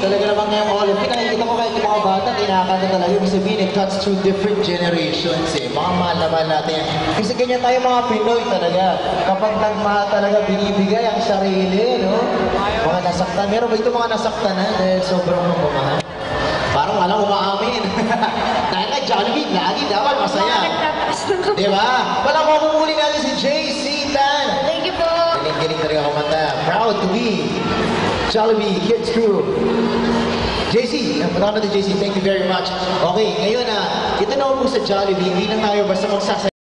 talaga namang ngayong Olympic, nakikita ko kahit yung mga bata, tinakanta talaga. Ibig sabihin, it cuts through different generations eh. Mga mahal na mahal natin. Kasi ganyan tayo mga Pinoy talaga. Kapag nagmahal talaga, binibigay ang sarili, no? Mga nasaktan. Meron ba ito mga nasaktan na dahil sobrang mamamahal? Parang walang umaamin. Dahil nga, Jollibee, lagi dapat masaya. Diba? Walang mamumuli natin si JC Tan. Thank you po. Galing-galing talaga kumanta. Proud to be Jollibee Kids Crew. JC, punta natin JC. Thank you very much. Okay, ngayon ito na po sa Jollibee. Hindi na tayo basta magsasaya.